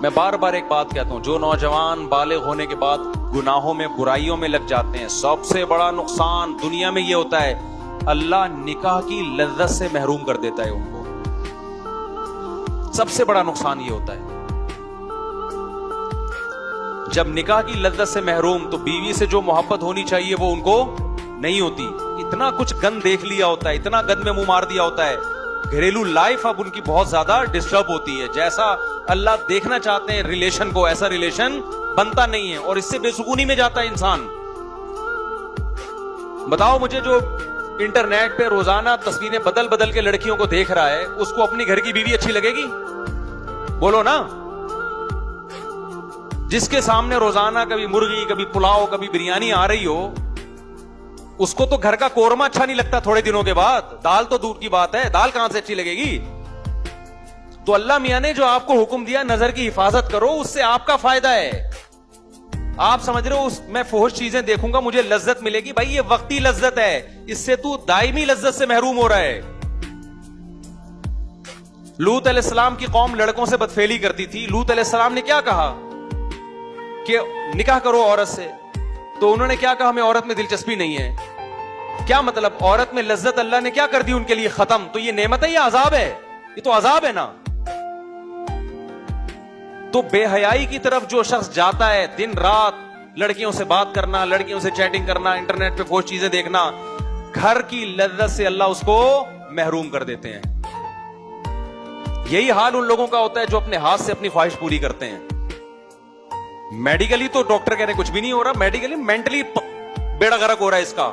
मैं बार बार एक बात कहता हूं, जो नौजवान बालिग होने के बाद गुनाहों में बुराइयों में लग जाते हैं, सबसे बड़ा नुकसान दुनिया में यह होता है, अल्लाह निकाह की लज्जत से महरूम कर देता है उनको। सबसे बड़ा नुकसान यह होता है, जब निकाह की लज्जत से महरूम, तो बीवी से जो मोहब्बत होनी चाहिए वो उनको नहीं होती। इतना कुछ गंद देख लिया होता है, इतना गंद में मुंह मार दिया होता है, घरेलू लाइफ अब उनकी बहुत ज्यादा डिस्टर्ब होती है। जैसा अल्लाह देखना चाहते हैं रिलेशन को, ऐसा रिलेशन बनता नहीं है और इससे बेसुकूनी में जाता है इंसान। बताओ मुझे, जो इंटरनेट पे रोजाना तस्वीरें बदल बदल के लड़कियों को देख रहा है, उसको अपनी घर की बीवी अच्छी लगेगी? बोलो ना। जिसके सामने रोजाना कभी मुर्गी, कभी पुलाव, कभी बिरयानी आ रही हो, उसको तो घर का कोरमा अच्छा नहीं लगता थोड़े दिनों के बाद। दाल तो दूर की बात है, दाल कहां से अच्छी लगेगी? तो अल्लाह मियां ने जो आपको हुक्म दिया नजर की हिफाजत करो, उससे आपका फायदा है। आप समझ रहे हो मैं फौज चीजें देखूंगा मुझे लज्जत मिलेगी? भाई ये वक्ती लज्जत है, इससे तू दायमी लज्जत से महरूम हो रहा है। लूत अलैहिस्सलाम की कौम लड़कों से बदफेली करती थी। लूत अलैहिस्सलाम ने क्या कहा कि निकाह करो औरत से, तो उन्होंने क्या कहा, हमें औरत में दिलचस्पी नहीं है। क्या मतलब, औरत में लज्जत अल्लाह ने क्या कर दी उनके लिए खत्म? तो ये नेमत है या अजाब है? ये तो अजाब है ना। तो बेहयाई की तरफ जो शख्स जाता है, दिन रात लड़कियों से बात करना, लड़कियों से चैटिंग करना, इंटरनेट पे कुछ चीजें देखना, घर की लज्जत से अल्लाह उसको महरूम कर देते हैं। यही हाल उन लोगों का होता है जो अपने हाथ से अपनी ख्वाहिश पूरी करते हैं। मेडिकली तो डॉक्टर कह रहे कुछ भी नहीं हो रहा, मेडिकली मेंटली बेड़ा गर्क हो रहा है इसका।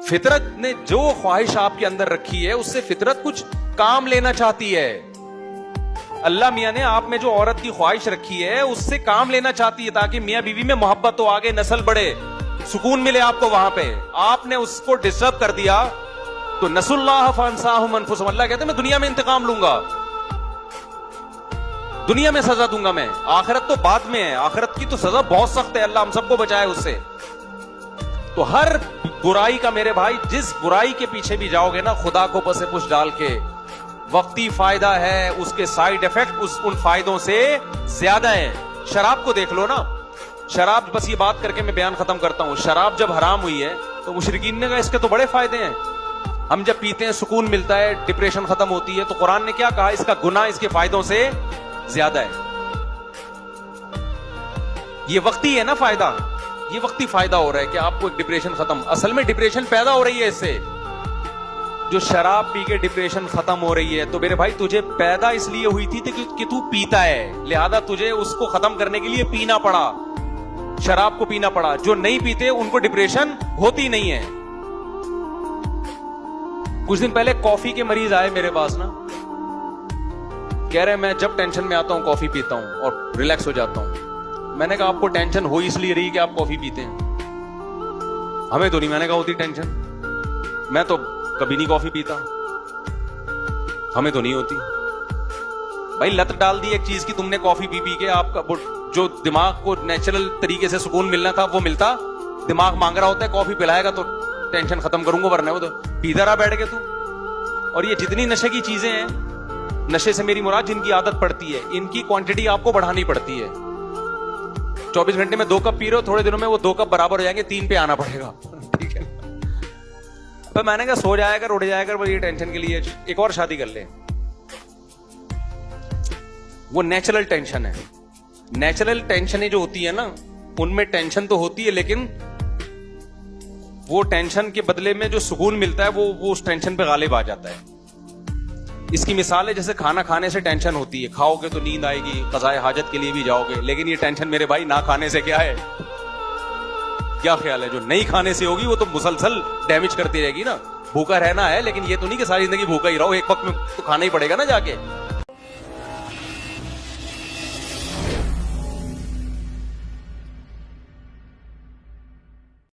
फितरत ने जो ख्वाहिश आपके अंदर रखी है, उससे फितरत कुछ काम लेना चाहती है। अल्लाह मियां ने आप में जो औरत की ख्वाहिश रखी है, उससे काम लेना चाहती है, ताकि मियां बीवी में मोहब्बत हो, आगे नस्ल बढ़े, सुकून मिले आपको। वहां पे आपने उसको डिस्टर्ब कर दिया तो नसुल्लाह फअनसाहुम अनफुसहुम, अल्लाह कहते हैं मैं दुनिया में इंतकाम लूंगा, दुनिया में सजा दूंगा मैं, आखिरत तो बाद में है। आखिरत की तो सजा बहुत सख्त है, अल्लाह हम सबको बचाए उससे। तो हर बुराई का मेरे भाई, जिस बुराई के पीछे भी जाओगे ना, खुदा को पसे पुश डाल के, वक्ती फायदा है, उसके साइड इफेक्ट उन फायदों से ज्यादा है। शराब को देख लो ना, शराब, बस ये बात करके मैं बयान खत्म करता हूं। शराब जब हराम हुई है तो मुशरिकीन ने कहा इसके तो बड़े फायदे हैं, हम जब पीते हैं सुकून मिलता है, डिप्रेशन खत्म होती है। तो कुरान ने क्या कहा, इसका गुनाह इसके फायदों से ज्यादा है। ये वक्ती है ना फायदा, ये वक्ती फायदा हो रहा है कि आपको एक डिप्रेशन खत्म, असल में डिप्रेशन पैदा हो रही है इससे। जो शराब पी के डिप्रेशन खत्म हो रही है, तो मेरे भाई तुझे पैदा इसलिए हुई थी कि तू पीता है, लिहाजा तुझे उसको खत्म करने के लिए पीना पड़ा, शराब को पीना पड़ा। जो नहीं पीते उनको डिप्रेशन होती नहीं है। कुछ दिन पहले कॉफी के मरीज आए मेरे पास ना, कह रहे मैं जब टेंशन में आता हूं कॉफी पीता हूं और रिलैक्स हो जाता हूं। मैंने कहा आपको टेंशन हो इसलिए रही कि आप कॉफी पीते हैं? हमें तो नहीं, मैंने कहा होती टेंशन, मैं तो कभी नहीं कॉफी पीता, हमें तो नहीं होती। भाई लत डाल दी एक चीज की तुमने, कॉफी पी पी के आपका जो दिमाग को नेचुरल तरीके से सुकून मिलना था वो मिलता, दिमाग मांग रहा होता है कॉफी पिलाएगा तो टेंशन खत्म करूंगा, वरना वो तो पीता रहा बैठ के तू। और ये जितनी नशे की चीजें हैं, नशे से मेरी मुराद जिनकी आदत पड़ती है, इनकी क्वांटिटी आपको बढ़ानी पड़ती है। 24 घंटे में 2 कप पी रहे हो, थोड़े दिनों में वो 2 कप बराबर हो जाएंगे, 3 पे आना पड़ेगा। ठीक है, पर मैंने कहा सो जाएगा, उड़ जाएगा, बड़ी टेंशन के लिए एक और शादी कर ले। वो नेचुरल टेंशन है। नेचुरल टेंशन जो होती है ना, उनमें टेंशन तो होती है, लेकिन वो टेंशन के बदले में जो सुकून मिलता है वो उस टेंशन पे गालिब आ जाता है। इसकी मिसाल है जैसे खाना खाने से टेंशन होती है, खाओगे तो नींद आएगी, क़ज़ाए हाजत के लिए भी जाओगे, लेकिन ये टेंशन मेरे भाई ना खाने से क्या है? क्या ख्याल है? जो नहीं खाने से होगी वो तो मुसलसल डैमेज करती रहेगी ना। भूखा रहना है, लेकिन ये तो नहीं कि सारी जिंदगी भूखा ही रहो, एक वक्त में तो खाना ही पड़ेगा ना जाके।